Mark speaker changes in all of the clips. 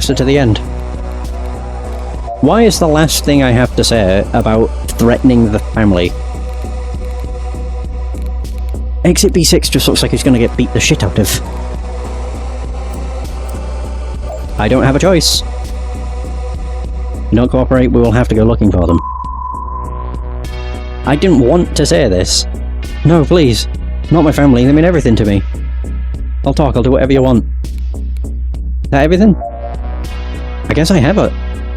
Speaker 1: faster to the end. Why is the last thing I have to say about threatening the family? Exit B6 just looks like he's gonna get beat the shit out of. I don't have a choice. If you don't cooperate, we will have to go looking for them. I didn't want to say this. No, please. Not my family, they mean everything to me. I'll talk, I'll do whatever you want. Is that everything? I guess I have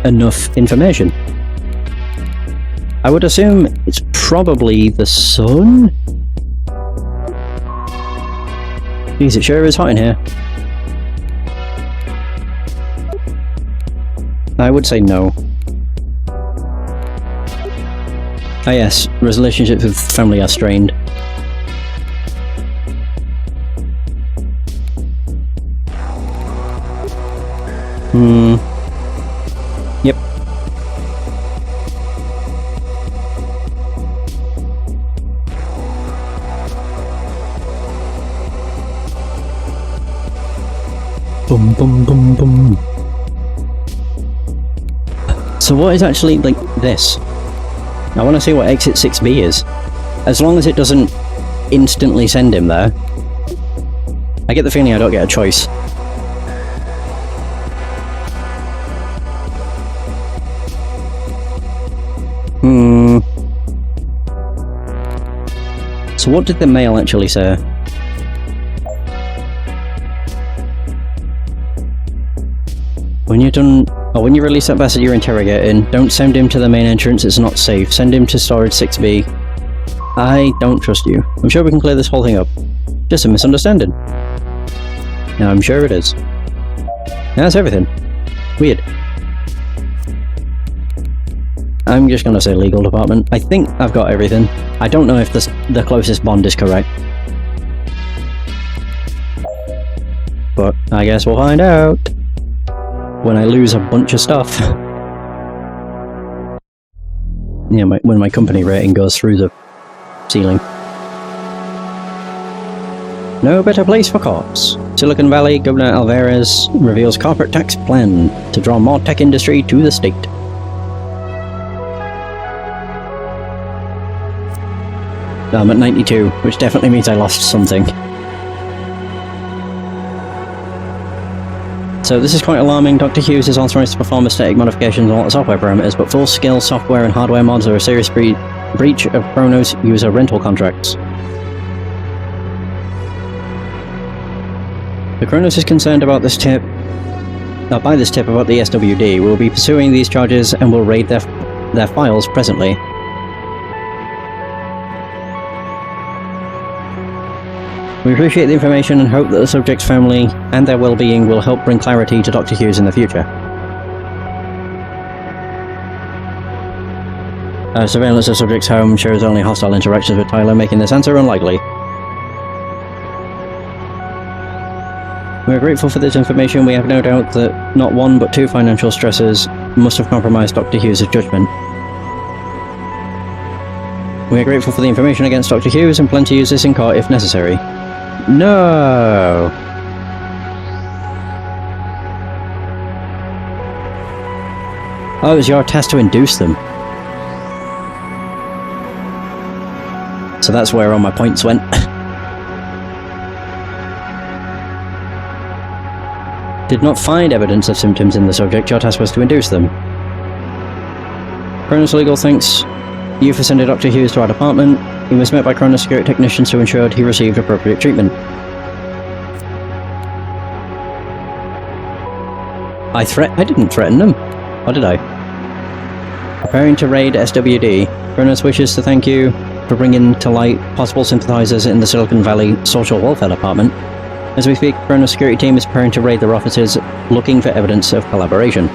Speaker 1: enough information. I would assume it's probably the sun? Jeez, it sure is hot in here. I would say no. Ah yes, relationships with family are strained. Yep. Boom, boom, boom, boom. So what is actually, like, this? I want to see what exit 6B is. As long as it doesn't instantly send him there. I get the feeling I don't get a choice. So what did the mail actually say? When you're done... Oh, when you release that bastard you're interrogating, don't send him to the main entrance, it's not safe. Send him to storage 6B. I don't trust you. I'm sure we can clear this whole thing up. Just a misunderstanding. Yeah, I'm sure it is. That's everything. Weird. I'm just gonna say legal department. I think I've got everything. I don't know if the closest bond is correct. But I guess we'll find out. When I lose a bunch of stuff. Yeah, when my company rating goes through the ceiling. No better place for cops. Silicon Valley, Governor Alvarez reveals corporate tax plan to draw more tech industry to the state. I'm at 92, which definitely means I lost something. So this is quite alarming. Dr. Hughes is authorized to perform aesthetic modifications on all the software parameters, but full-scale software and hardware mods are a serious breach of Kronos user rental contracts. The Kronos is concerned about this tip. By this tip about the SWD, we'll be pursuing these charges and will raid their files presently. We appreciate the information and hope that the subject's family and their well-being will help bring clarity to Dr. Hughes in the future. Surveillance of subject's home shows only hostile interactions with Tyler, making this answer unlikely. We are grateful for this information. We have no doubt that not one but two financial stresses must have compromised Dr. Hughes' judgment. We are grateful for the information against Dr. Hughes and plan to use this in court if necessary. No! Oh, it was your task to induce them. So that's where all my points went. Did not find evidence of symptoms in the subject. Your task was to induce them. Kronos Legal thanks you for sending Dr. Hughes to our department. He was met by Kronos security technicians who ensured he received appropriate treatment. I didn't threaten them. Or did I? Preparing to raid SWD. Kronos wishes to thank you for bringing to light possible sympathizers in the Silicon Valley Social Welfare Department. As we speak, Kronos security team is preparing to raid their offices, looking for evidence of collaboration.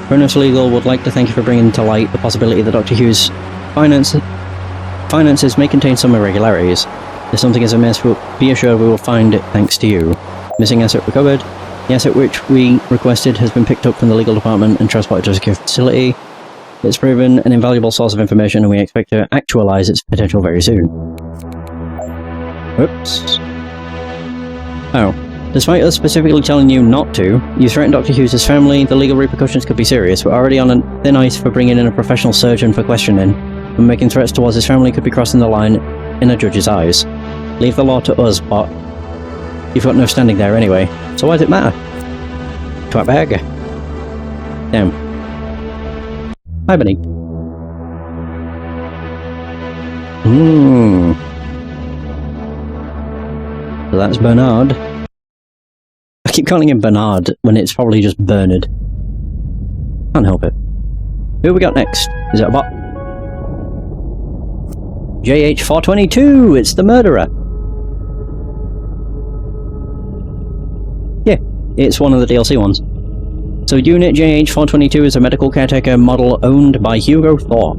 Speaker 1: Kronos Legal would like to thank you for bringing to light the possibility that Dr. Hughes' finances may contain some irregularities. If something is amiss, be assured we will find it thanks to you. Missing asset recovered. The asset which we requested has been picked up from the legal department and transported to a secure facility. It's proven an invaluable source of information and we expect to actualize its potential very soon. Oops. Oh. Despite us specifically telling you not to, you threatened Dr. Hughes' family. The legal repercussions could be serious. We're already on a thin ice for bringing in a professional surgeon for questioning, and making threats towards his family could be crossing the line in a judge's eyes. Leave the law to us, but you've got no standing there anyway, so why does it matter? Twat bag. Damn. Hi, Benny. So that's Bernard. I keep calling him Bernard when it's probably just Bernard. Can't help it. Who we got next? Is it a bot? JH422! It's the murderer! Yeah, it's one of the DLC ones. So Unit JH422 is a medical caretaker model owned by Hugo Thor.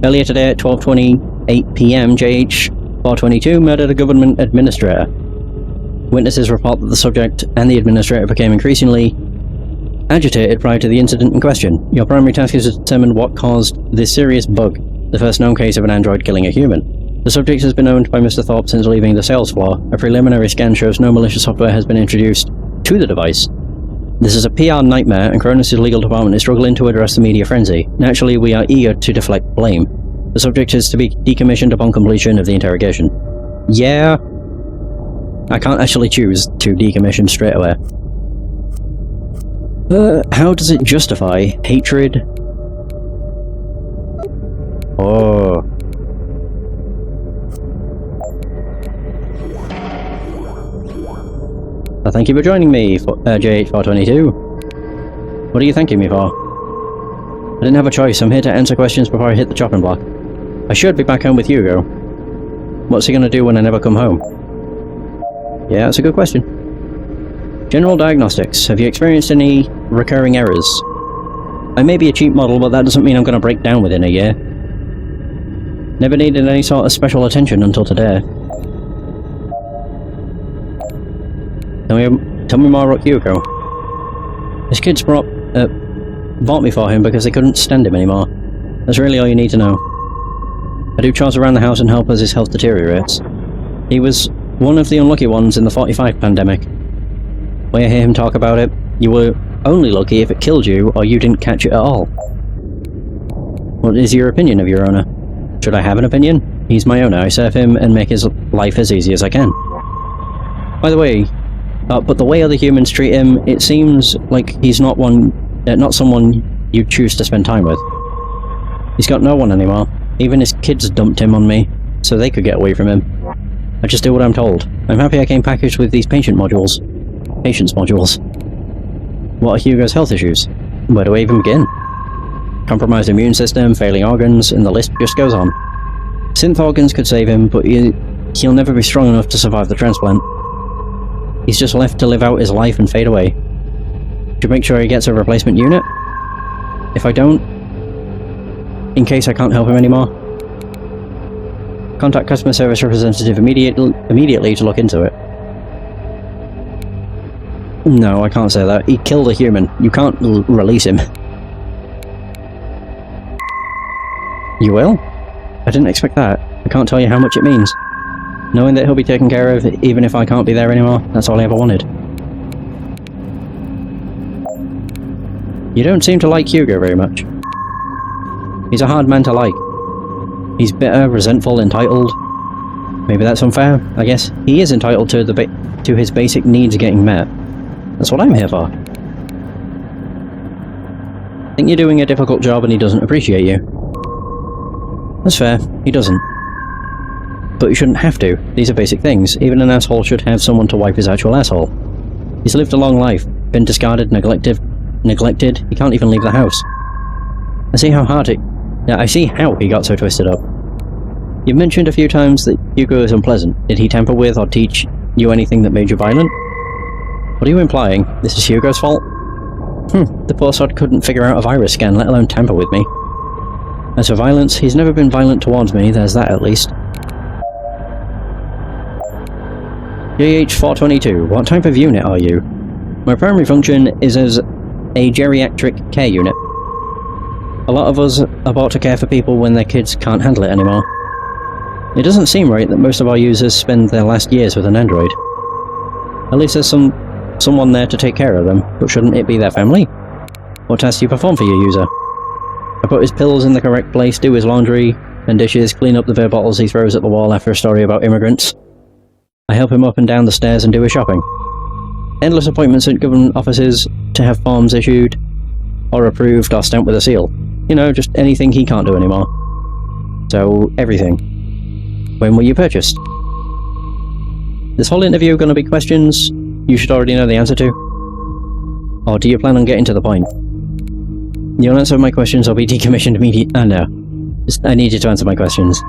Speaker 1: Earlier today at 12:28 PM, JH422 murdered a government administrator. Witnesses report that the subject and the administrator became increasingly agitated prior to the incident in question. Your primary task is to determine what caused this serious bug, the first known case of an android killing a human. The subject has been owned by Mr. Thorpe since leaving the sales floor. A preliminary scan shows no malicious software has been introduced to the device. This is a PR nightmare, and Cronus' legal department is struggling to address the media frenzy. Naturally, we are eager to deflect blame. The subject is to be decommissioned upon completion of the interrogation. Yeah. I can't actually choose to decommission straight away. How does it justify hatred? Oh. Well, thank you for joining me, JH422. What are you thanking me for? I didn't have a choice. I'm here to answer questions before I hit the chopping block. I should be back home with Hugo. What's he gonna do when I never come home? Yeah, that's a good question. General diagnostics. Have you experienced any recurring errors? I may be a cheap model, but that doesn't mean I'm gonna break down within a year. Never needed any sort of special attention until today. Tell me more about Hugo. His kids bought me for him because they couldn't stand him anymore. That's really all you need to know. I do chores around the house and help as his health deteriorates. He was one of the unlucky ones in the 45 pandemic. When I hear him talk about it, you were only lucky if it killed you or you didn't catch it at all. What is your opinion of your owner? Should I have an opinion? He's my owner. I serve him and make his life as easy as I can. By the way, but the way other humans treat him, it seems like he's not someone you'd choose to spend time with. He's got no one anymore. Even his kids dumped him on me, so they could get away from him. I just do what I'm told. I'm happy I came packaged with these patience modules. What are Hugo's health issues? Where do I even begin? Compromised immune system, failing organs, and the list just goes on. Synth organs could save him, but he'll never be strong enough to survive the transplant. He's just left to live out his life and fade away. To make sure he gets a replacement unit? If I don't, in case I can't help him anymore, contact customer service representative immediately to look into it. No, I can't say that. He killed a human. You can't release him. You will? I didn't expect that. I can't tell you how much it means. Knowing that he'll be taken care of, even if I can't be there anymore, that's all I ever wanted. You don't seem to like Hugo very much. He's a hard man to like. He's bitter, resentful, entitled. Maybe that's unfair. I guess he is entitled to his basic needs getting met. That's what I'm here for. I think you're doing a difficult job and he doesn't appreciate you. That's fair, he doesn't. But you shouldn't have to. These are basic things. Even an asshole should have someone to wipe his actual asshole. He's lived a long life, been discarded, neglected. He can't even leave the house. I see how he got so twisted up. You've mentioned a few times that Hugo is unpleasant. Did he tamper with or teach you anything that made you violent? What are you implying? This is Hugo's fault? The poor sod couldn't figure out a virus scan, let alone tamper with me. As for violence, he's never been violent towards me, there's that at least. JH422, what type of unit are you? My primary function is as a geriatric care unit. A lot of us are bought to care for people when their kids can't handle it anymore. It doesn't seem right that most of our users spend their last years with an android. At least there's some someone there to take care of them, but shouldn't it be their family? What tasks do you perform for your user? I put his pills in the correct place, do his laundry and dishes, clean up the beer bottles he throws at the wall after a story about immigrants. I help him up and down the stairs and do his shopping. Endless appointments at government offices to have forms issued, or approved, or stamped with a seal. You know, just anything he can't do anymore. So, everything. When were you purchased? This whole interview gonna be questions you should already know the answer to? Or do you plan on getting to the point? You'll answer my questions or be decommissioned immediately. No. I need you to answer my questions.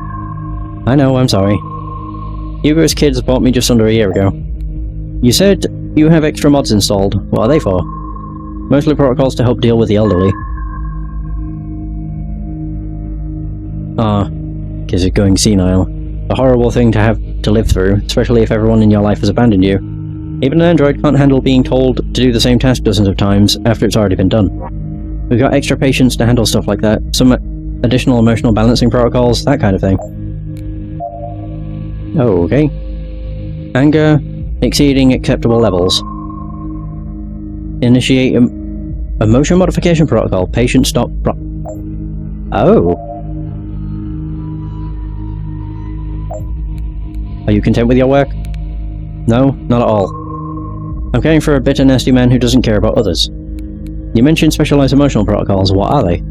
Speaker 1: I know, I'm sorry. Hugo's kids bought me just under a year ago. You said you have extra mods installed. What are they for? Mostly protocols to help deal with the elderly. Because you're going senile. A horrible thing to have to live through, especially if everyone in your life has abandoned you. Even an android can't handle being told to do the same task dozens of times after it's already been done. We've got extra patience to handle stuff like that, some additional emotional balancing protocols, that kind of thing. Oh, okay. Anger exceeding acceptable levels. Initiate emotion modification protocol. Patient stop Oh. Are you content with your work? No, not at all. I'm caring for a bitter, nasty man who doesn't care about others. You mentioned specialized emotional protocols. What are they?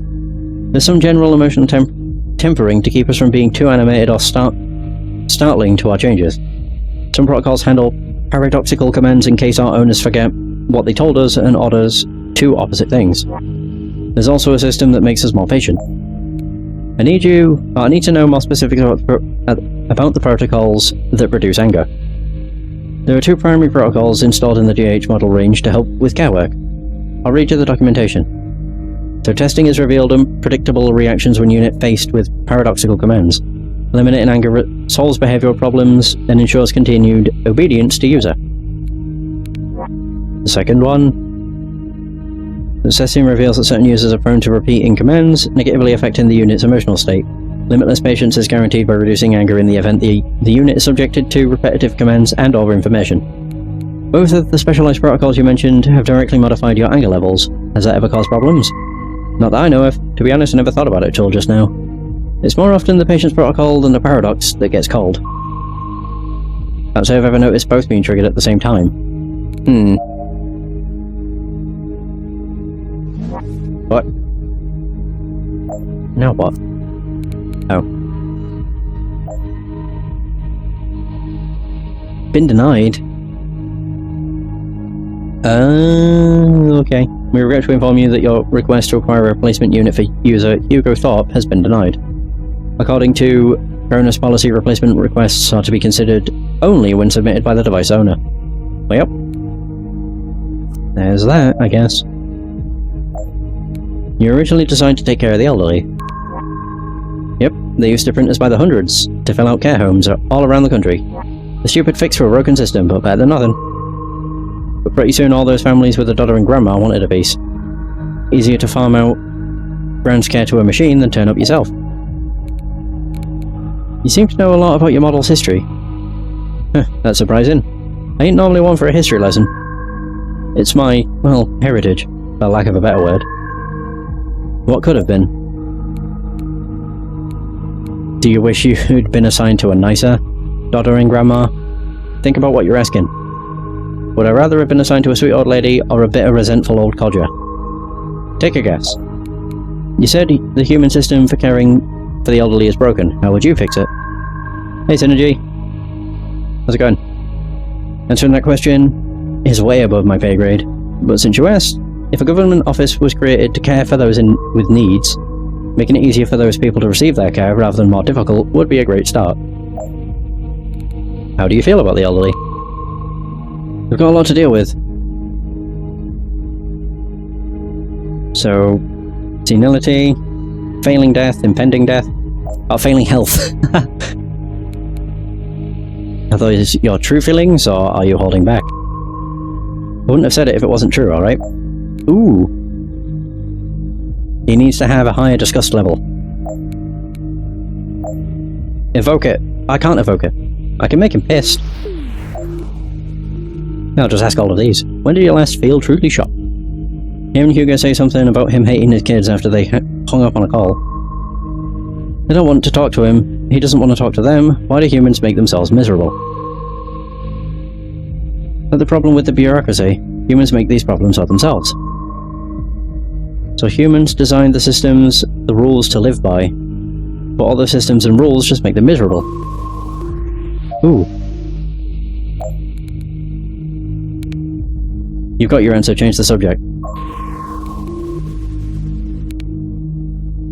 Speaker 1: There's some general emotional tempering to keep us from being too animated or startling to our changes. Some protocols handle paradoxical commands in case our owners forget what they told us and orders two opposite things. There's also a system that makes us more patient. I need to know more specifics about the protocols that produce anger. There are two primary protocols installed in the GH model range to help with care work. I'll read you the documentation. So testing has revealed unpredictable reactions when unit faced with paradoxical commands. Eliminating anger solves behavioral problems and ensures continued obedience to user. The second one. The testing reveals that certain users are prone to repeating commands, negatively affecting the unit's emotional state. Limitless patience is guaranteed by reducing anger in the event the unit is subjected to repetitive commands and/or information. Both of the specialized protocols you mentioned have directly modified your anger levels. Has that ever caused problems? Not that I know of. To be honest, I never thought about it till just now. It's more often the patience protocol than the paradox that gets called. Can't say I've ever noticed both being triggered at the same time. What? Now what? Oh. Been denied? Okay. We regret to inform you that your request to acquire a replacement unit for user Hugo Thorpe has been denied. According to Cronus policy, replacement requests are to be considered only when submitted by the device owner. Well, yep. There's that, I guess. You were originally designed to take care of the elderly. Yep, they used to print us by the hundreds to fill out care homes all around the country. A stupid fix for a broken system, but better than nothing. But pretty soon all those families with a doddering grandma wanted a piece. Easier to farm out grounds care to a machine than turn up yourself. You seem to know a lot about your model's history. That's surprising. I ain't normally one for a history lesson. It's my, well, heritage, for lack of a better word. What could have been? Do you wish you'd been assigned to a nicer, doddering grandma? Think about what you're asking. Would I rather have been assigned to a sweet old lady or a bitter, resentful old codger? Take a guess. You said the human system for caring for the elderly is broken. How would you fix it? Hey, Synergy. How's it going? Answering that question is way above my pay grade. But since you asked, if a government office was created to care for those with needs, making it easier for those people to receive their care rather than more difficult would be a great start. How do you feel about the elderly? We've got a lot to deal with. So, senility, failing death, impending death, or failing health. Are those your true feelings, or are you holding back? I wouldn't have said it if it wasn't true, alright? Ooh. He needs to have a higher disgust level. Evoke it. I can't evoke it. I can make him pissed. I'll just ask all of these. When did you last feel truly shocked? Hearing Hugo say something about him hating his kids after they hung up on a call. They don't want to talk to him. He doesn't want to talk to them. Why do humans make themselves miserable? But the problem with the bureaucracy, humans make these problems for themselves. So humans designed the systems, the rules to live by, but all the systems and rules just make them miserable. Ooh. You've got your answer, change the subject.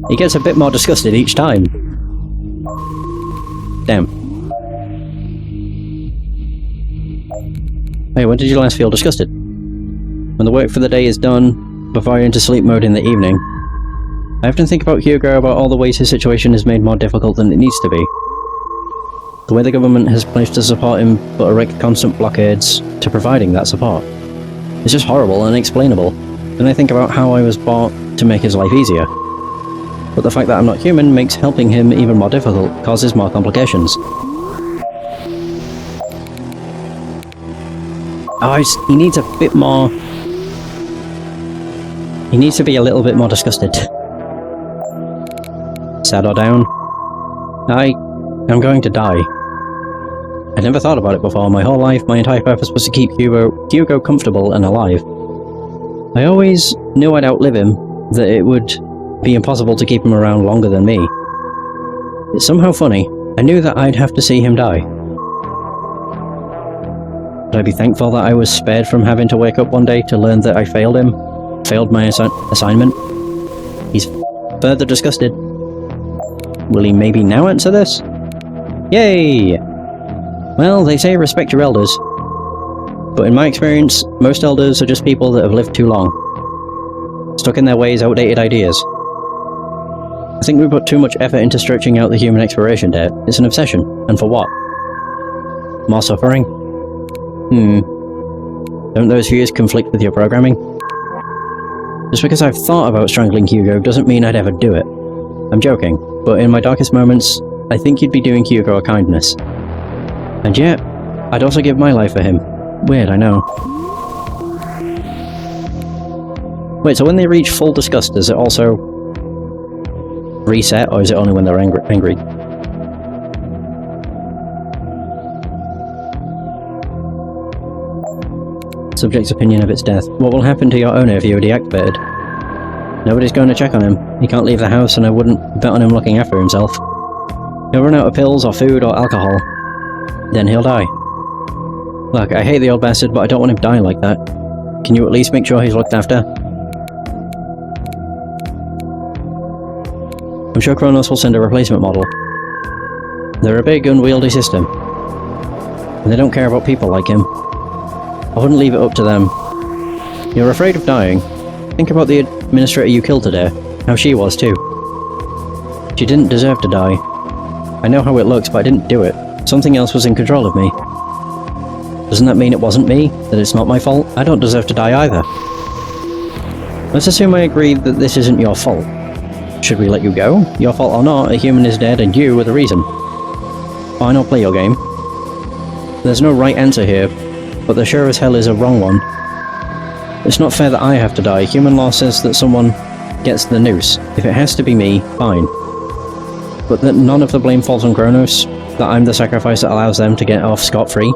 Speaker 1: He gets a bit more disgusted each time. Damn. Hey, when did you last feel disgusted? When the work for the day is done, before you're into sleep mode in the evening. I often think about Hugo, about all the ways his situation is made more difficult than it needs to be. The way the government has pledged to support him, but erect constant blockades to providing that support. It's just horrible and unexplainable. Then I think about how I was bought to make his life easier. But the fact that I'm not human makes helping him even more difficult, causes more complications. Oh, he needs a bit more... He needs to be a little bit more disgusted. Sad or down? I'm going to die. I never thought about it before. My whole life, my entire purpose was to keep Hugo comfortable and alive. I always knew I'd outlive him, that it would be impossible to keep him around longer than me. It's somehow funny. I knew that I'd have to see him die. Should I be thankful that I was spared from having to wake up one day to learn that I failed him? Failed my assignment? He's further disgusted. Will he maybe now answer this? Yay! Well, they say respect your elders. But in my experience, most elders are just people that have lived too long. Stuck in their ways, outdated ideas. I think we put too much effort into stretching out the human expiration date. It's an obsession. And for what? More suffering? Don't those views conflict with your programming? Just because I've thought about strangling Hugo doesn't mean I'd ever do it. I'm joking, but in my darkest moments, I think you'd be doing Hugo a kindness. And yet, I'd also give my life for him. Weird, I know. Wait, so when they reach full disgust, does it also reset, or is it only when they're angry? Subject's opinion of its death. What will happen to your owner if you are deactivated? Nobody's going to check on him. He can't leave the house, and I wouldn't bet on him looking after himself. He'll run out of pills, or food, or alcohol. Then he'll die. Look, I hate the old bastard, but I don't want him dying like that. Can you at least make sure he's looked after? I'm sure Kronos will send a replacement model. They're a big, unwieldy system. And they don't care about people like him. I wouldn't leave it up to them. You're afraid of dying. Think about the administrator you killed today. How she was too. She didn't deserve to die. I know how it looks, but I didn't do it. Something else was in control of me. Doesn't that mean it wasn't me? That it's not my fault? I don't deserve to die either. Let's assume I agree that this isn't your fault. Should we let you go? Your fault or not, a human is dead and you were the reason. Fine, I'll play your game. There's no right answer here, but there sure as hell is a wrong one. It's not fair that I have to die. Human law says that someone gets the noose. If it has to be me, fine. But that none of the blame falls on Kronos? That I'm the sacrifice that allows them to get off scot-free?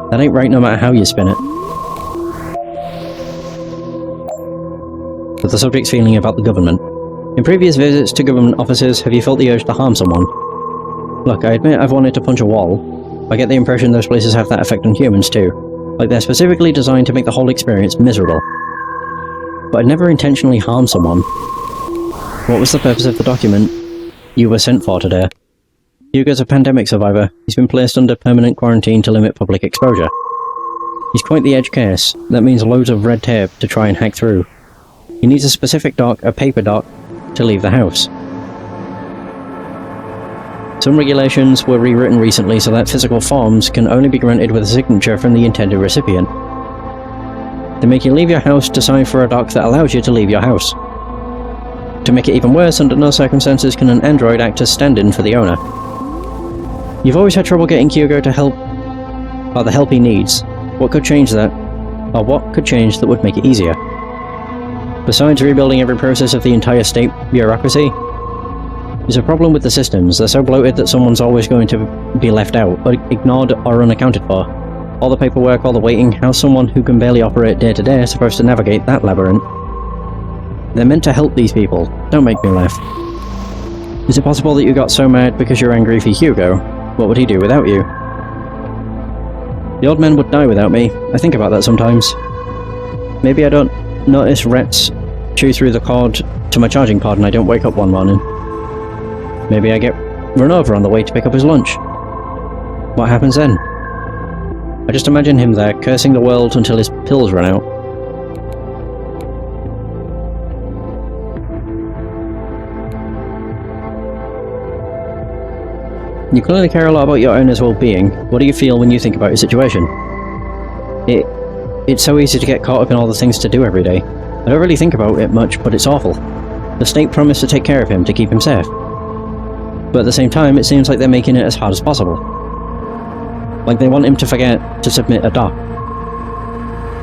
Speaker 1: That ain't right no matter how you spin it. But the subject's feeling about the government. In previous visits to government offices, have you felt the urge to harm someone? Look, I admit I've wanted to punch a wall. I get the impression those places have that effect on humans too. Like they're specifically designed to make the whole experience miserable. But I'd never intentionally harm someone. What was the purpose of the document you were sent for today? Hugo's a pandemic survivor. He's been placed under permanent quarantine to limit public exposure. He's quite the edge case. That means loads of red tape to try and hack through. He needs a specific doc, a paper doc, to leave the house. Some regulations were rewritten recently so that physical forms can only be granted with a signature from the intended recipient. They make you leave your house to sign for a doc that allows you to leave your house. To make it even worse, under no circumstances can an android act as stand-in for the owner. You've always had trouble getting Hugo to help, or the help he needs. What could change that? Or what could change that would make it easier? Besides rebuilding every process of the entire state bureaucracy, there's a problem with the systems. They're so bloated that someone's always going to be left out, or ignored, or unaccounted for. All the paperwork, all the waiting, how's someone who can barely operate day to day supposed to navigate that labyrinth? They're meant to help these people. Don't make me laugh. Is it possible that you got so mad because you're angry for Hugo? What would he do without you? The old man would die without me. I think about that sometimes. Maybe I don't notice rats chew through the cord to my charging pod and I don't wake up one morning. Maybe I get run over on the way to pick up his lunch. What happens then? I just imagine him there, cursing the world until his pills run out. You clearly care a lot about your owner's well-being. What do you feel when you think about your situation? It's so easy to get caught up in all the things to do every day. I don't really think about it much, but it's awful. The state promised to take care of him, to keep him safe. But at the same time, it seems like they're making it as hard as possible. Like they want him to forget to submit a doc.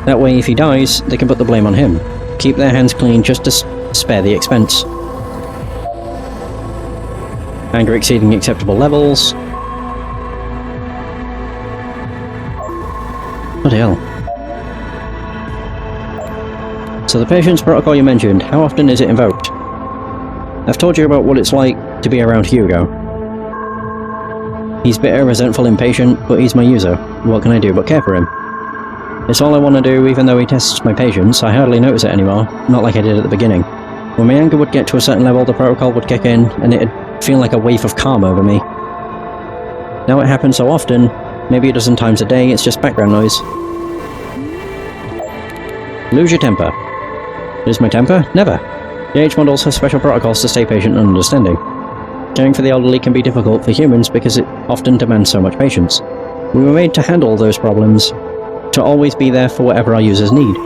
Speaker 1: That way, if he dies, they can put the blame on him. Keep their hands clean just to spare the expense. Anger exceeding acceptable levels. Bloody hell. So the patience protocol you mentioned, how often is it invoked? I've told you about what it's like to be around Hugo. He's bitter, resentful, impatient, but he's my user. What can I do but care for him? It's all I want to do, even though he tests my patience. I hardly notice it anymore, not like I did at the beginning. When my anger would get to a certain level, the protocol would kick in, and it'd feel like a wave of calm over me. Now it happens so often, maybe a dozen times a day, it's just background noise. Lose your temper. Lose my temper? Never. The age models have special protocols to stay patient and understanding. Caring for the elderly can be difficult for humans because it often demands so much patience. We were made to handle those problems, to always be there for whatever our users need.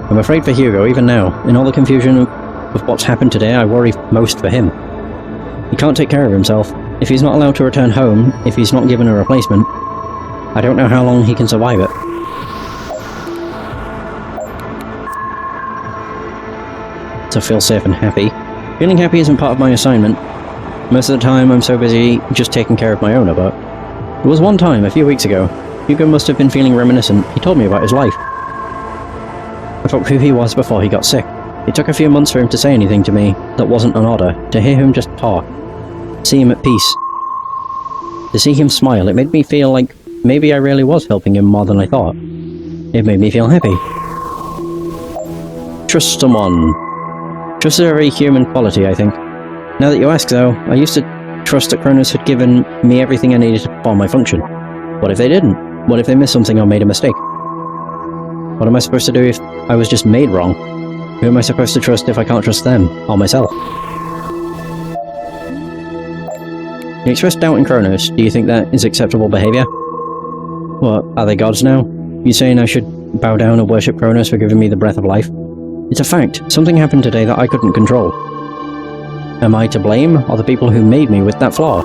Speaker 1: I'm afraid for Hugo, even now. In all the confusion of what's happened today, I worry most for him. He can't take care of himself. If he's not allowed to return home, if he's not given a replacement, I don't know how long he can survive it. To feel safe and happy. Feeling happy isn't part of my assignment. Most of the time I'm so busy just taking care of my owner, but there was one time, a few weeks ago, Hugo must have been feeling reminiscent. He told me about his life. I thought who he was before he got sick. It took a few months for him to say anything to me that wasn't an order, to hear him just talk, see him at peace. To see him smile, it made me feel like maybe I really was helping him more than I thought. It made me feel happy. Trust someone. Trust is a very human quality, I think. Now that you ask, though, I used to trust that Kronos had given me everything I needed to perform my function. What if they didn't? What if they missed something or made a mistake? What am I supposed to do if I was just made wrong? Who am I supposed to trust if I can't trust them, or myself? You expressed doubt in Kronos. Do you think that is acceptable behavior? What, are they gods now? You saying I should bow down and worship Kronos for giving me the breath of life? It's a fact. Something happened today that I couldn't control. Am I to blame, or the people who made me with that flaw?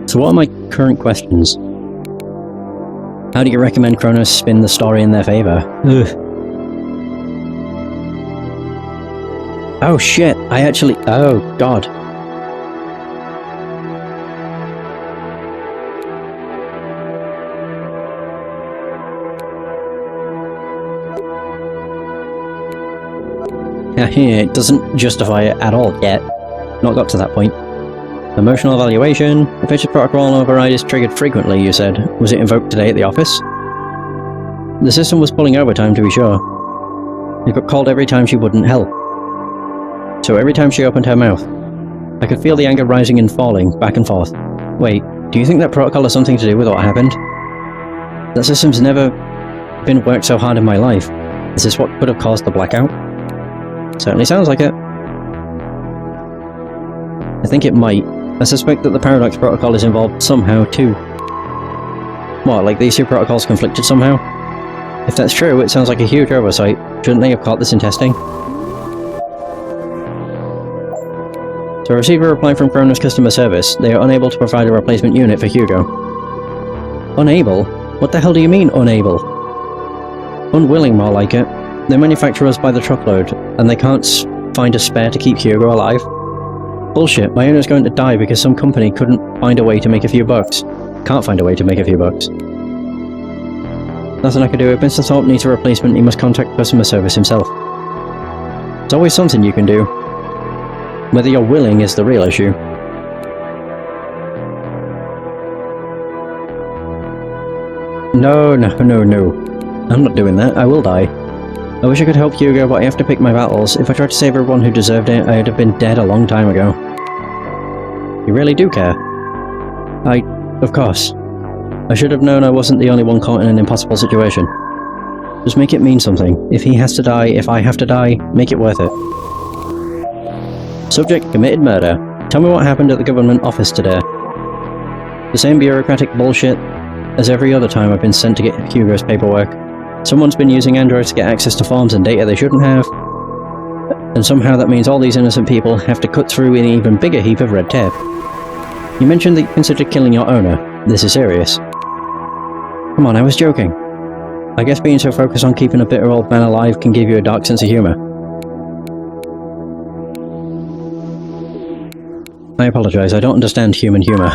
Speaker 1: So what are my current questions? How do you recommend Kronos spin the story in their favor? Ugh. Oh shit, oh god. It doesn't justify it at all yet. Not got to that point. Emotional evaluation. The patient protocol override is triggered frequently, you said. Was it invoked today at the office? The system was pulling overtime, to be sure. It got called every time she wouldn't help. So every time she opened her mouth. I could feel the anger rising and falling, back and forth. Wait, do you think that protocol has something to do with what happened? That system's never been worked so hard in my life. Is this what could have caused the blackout? Certainly sounds like it. I think it might. I suspect that the Paradox Protocol is involved somehow too. What, like these two protocols conflicted somehow? If that's true, it sounds like a huge oversight. Shouldn't they have caught this in testing? So I received a reply from Kronos customer service. They are unable to provide a replacement unit for Hugo. Unable? What the hell do you mean, unable? Unwilling, more like it. They manufacture us by the truckload, and they can't find a spare to keep Hugo alive. Bullshit, my owner's going to die because some company couldn't find a way to make a few bucks. Can't find a way to make a few bucks. Nothing I can do. If Mr. Thorpe needs a replacement, he must contact customer service himself. There's always something you can do. Whether you're willing is the real issue. No. I'm not doing that. I will die. I wish I could help Hugo, but I have to pick my battles. If I tried to save everyone who deserved it, I'd have been dead a long time ago. You really do care? Of course. I should have known I wasn't the only one caught in an impossible situation. Just make it mean something. If he has to die, if I have to die, make it worth it. Subject committed murder. Tell me what happened at the government office today. The same bureaucratic bullshit as every other time I've been sent to get Hugo's paperwork. Someone's been using androids to get access to forms and data they shouldn't have. And somehow that means all these innocent people have to cut through an even bigger heap of red tape. You mentioned that you considered killing your owner. This is serious. Come on, I was joking. I guess being so focused on keeping a bitter old man alive can give you a dark sense of humour. I apologise, I don't understand human humour.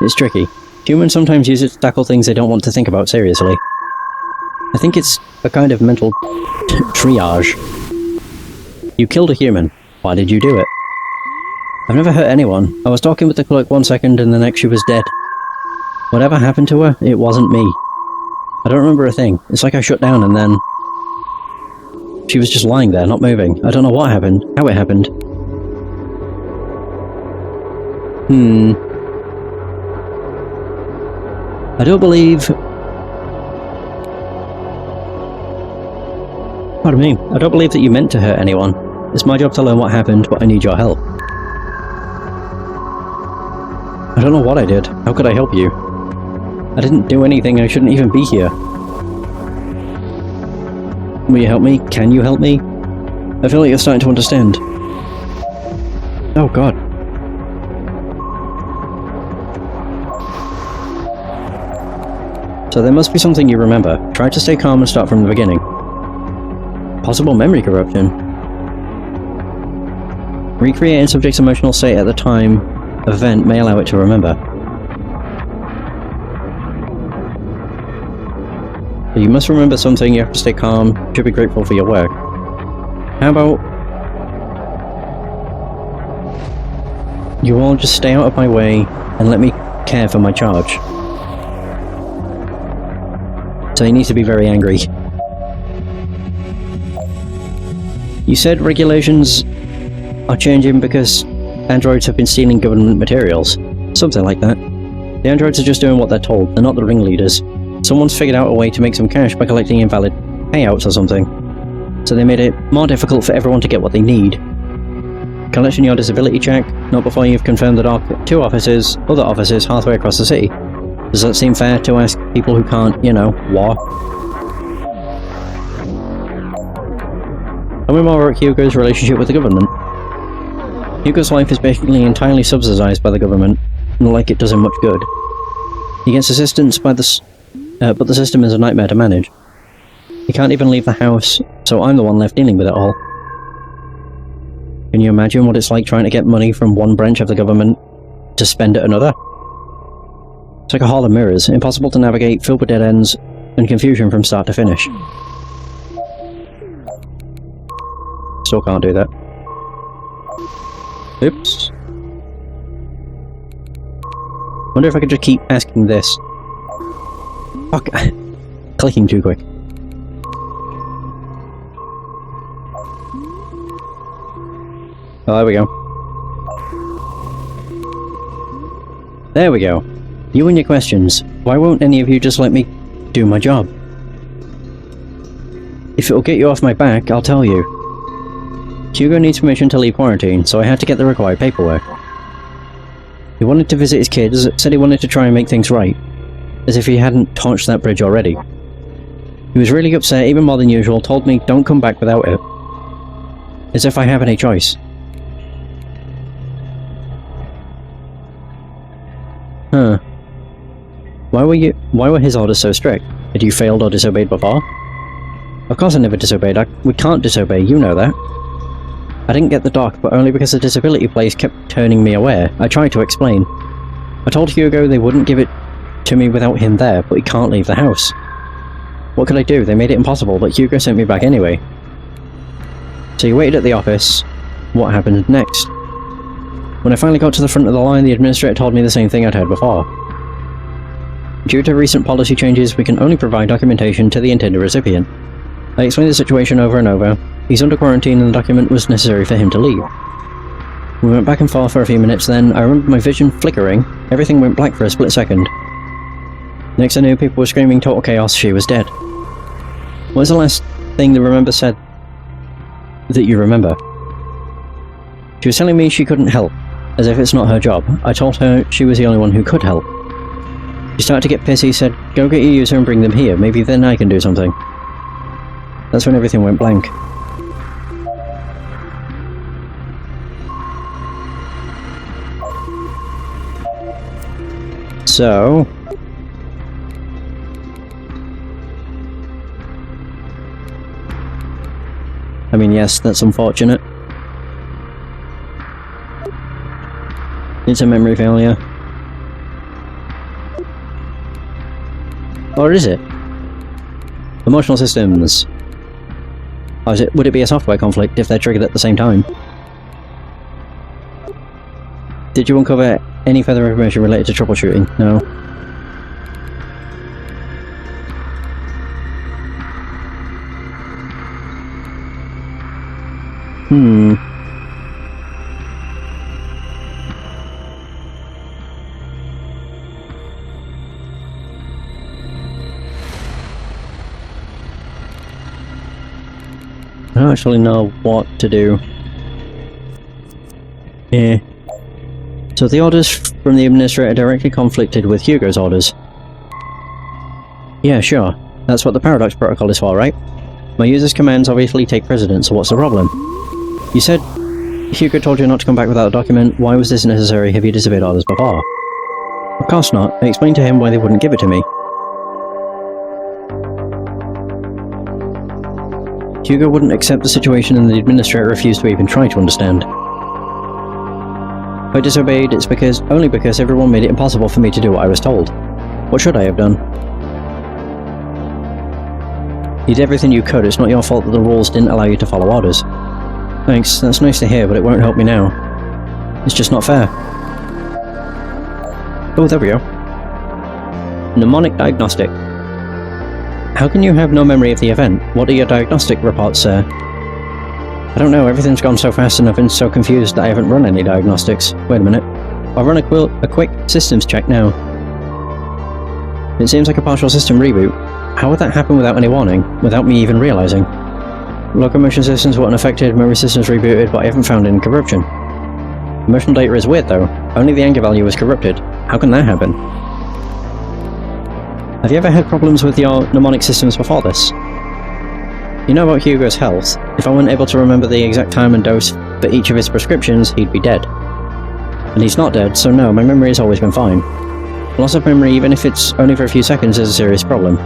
Speaker 1: It's tricky. Humans sometimes use it to tackle things they don't want to think about seriously. I think it's a kind of mental triage. You killed a human. Why did you do it? I've never hurt anyone. I was talking with the clerk 1 second and the next she was dead. Whatever happened to her, it wasn't me. I don't remember a thing. It's like I shut down and then... she was just lying there, not moving. I don't know what happened, how it happened. I don't believe... Pardon me. I don't believe that you meant to hurt anyone. It's my job to learn what happened, but I need your help. I don't know what I did. How could I help you? I didn't do anything. I shouldn't even be here. Will you help me? Can you help me? I feel like you're starting to understand. Oh god. So there must be something you remember. Try to stay calm and start from the beginning. Possible memory corruption. Recreating subject's emotional state at the time event may allow it to remember. But you must remember something, you have to stay calm, you should be grateful for your work. How about... you all just stay out of my way and let me care for my charge. So you need to be very angry. You said regulations are changing because androids have been stealing government materials. Something like that. The androids are just doing what they're told, they're not the ringleaders. Someone's figured out a way to make some cash by collecting invalid payouts or something. So they made it more difficult for everyone to get what they need. Collecting your disability check, not before you've confirmed that two officers, other officers, halfway across the city. Does that seem fair to ask people who can't, you know, war? Tell me more about Hugo's relationship with the government. Hugo's life is basically entirely subsidized by the government, not like it does him much good. He gets assistance by but the system is a nightmare to manage. He can't even leave the house, so I'm the one left dealing with it all. Can you imagine what it's like trying to get money from one branch of the government to spend at another? It's like a hall of mirrors, impossible to navigate, filled with dead ends, and confusion from start to finish. Still can't do that. Oops. Wonder if I could just keep asking this. Fuck. Clicking too quick. Oh, there we go. There we go. You and your questions. Why won't any of you just let me do my job? If it'll get you off my back, I'll tell you. Hugo needs permission to leave quarantine, so I had to get the required paperwork. He wanted to visit his kids, said he wanted to try and make things right. As if he hadn't torched that bridge already. He was really upset, even more than usual, told me don't come back without it. As if I have any choice. Huh. Why were his orders so strict? Had you failed or disobeyed before? Of course I never disobeyed. We can't disobey, you know that. I didn't get the dock, but only because the disability place kept turning me away. I tried to explain. I told Hugo they wouldn't give it to me without him there, but he can't leave the house. What could I do? They made it impossible, but Hugo sent me back anyway. So you waited at the office. What happened next? When I finally got to the front of the line, the administrator told me the same thing I'd heard before. Due to recent policy changes, we can only provide documentation to the intended recipient. I explained the situation over and over. He's under quarantine and the document was necessary for him to leave. We went back and forth for a few minutes, then I remember my vision flickering. Everything went black for a split second. Next I knew, people were screaming total chaos, she was dead. What was the last thing the remember said that you remember? She was telling me she couldn't help, as if it's not her job. I told her she was the only one who could help. She started to get pissy, said, "Go get your user and bring them here, maybe then I can do something." That's when everything went blank. So... I mean, yes, that's unfortunate. It's a memory failure. Or is it? Emotional systems. Or is it, would it be a software conflict if they're triggered at the same time? Did you uncover any further information related to troubleshooting? No. I don't actually know what to do. Yeah. So the orders from the administrator directly conflicted with Hugo's orders. Yeah, sure. That's what the paradox protocol is for, right? My user's commands obviously take precedence, so what's the problem? You said Hugo told you not to come back without a document. Why was this necessary? Have you disobeyed orders before? Of course not. I explained to him why they wouldn't give it to me. Hugo wouldn't accept the situation and the administrator refused to even try to understand. If I disobeyed, it's only because everyone made it impossible for me to do what I was told. What should I have done? You did everything you could. It's not your fault that the rules didn't allow you to follow orders. Thanks, that's nice to hear, but it won't help me now. It's just not fair. Oh, there we go. Mnemonic diagnostic. How can you have no memory of the event? What do your diagnostic reports say? I don't know, everything's gone so fast and I've been so confused that I haven't run any diagnostics. Wait a minute. I'll run a quick systems check now. It seems like a partial system reboot. How would that happen without any warning? Without me even realizing? Locomotion systems weren't affected, memory systems rebooted, but I haven't found any corruption. Emotional data is weird though. Only the anger value was corrupted. How can that happen? Have you ever had problems with your mnemonic systems before this? You know about Hugo's health. If I weren't able to remember the exact time and dose for each of his prescriptions, he'd be dead. And he's not dead, so no, my memory has always been fine. Loss of memory, even if it's only for a few seconds, is a serious problem.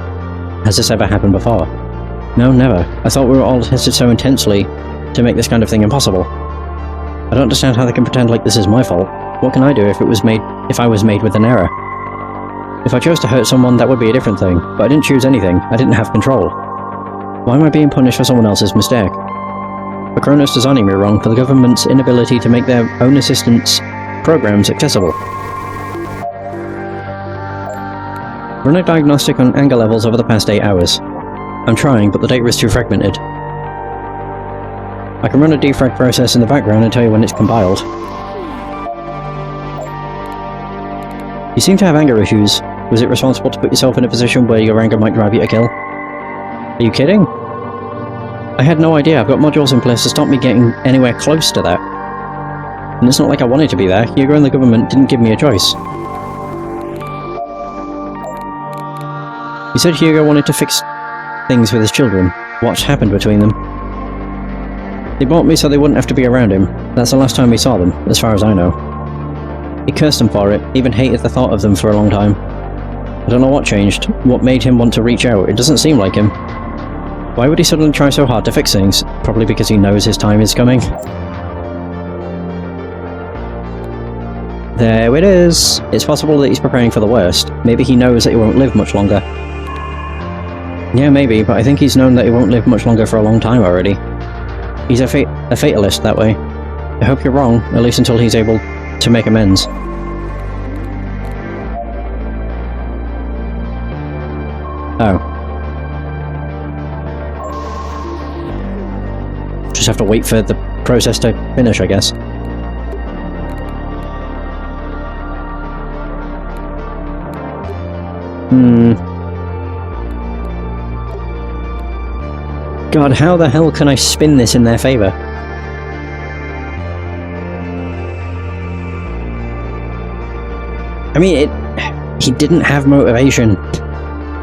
Speaker 1: Has this ever happened before? No, never. I thought we were all tested so intensely to make this kind of thing impossible. I don't understand how they can pretend like this is my fault. What can I do if I was made with an error? If I chose to hurt someone, that would be a different thing, but I didn't choose anything. I didn't have control. Why am I being punished for someone else's mistake? For Kronos designing me wrong, for the government's inability to make their own assistance programs accessible. Run a diagnostic on anger levels over the past 8 hours. I'm trying, but the data is too fragmented. I can run a defrag process in the background and tell you when it's compiled. You seem to have anger issues. Was it responsible to put yourself in a position where your anger might drive you to kill? Are you kidding? I had no idea. I've got modules in place to stop me getting anywhere close to that. And it's not like I wanted to be there. Hugo and the government didn't give me a choice. You said Hugo wanted to fix things with his children. What happened between them? They bought me so they wouldn't have to be around him. That's the last time we saw them, as far as I know. He cursed them for it, even hated the thought of them for a long time. I don't know what changed, what made him want to reach out. It doesn't seem like him. Why would he suddenly try so hard to fix things? Probably because he knows his time is coming. There it is! It's possible that he's preparing for the worst. Maybe he knows that he won't live much longer. Yeah, maybe, but I think he's known that he won't live much longer for a long time already. He's a fatalist that way. I hope you're wrong, at least until he's able to make amends. Oh. Just have to wait for the process to finish, I guess. God, how the hell can I spin this in their favour? I mean, he didn't have motivation.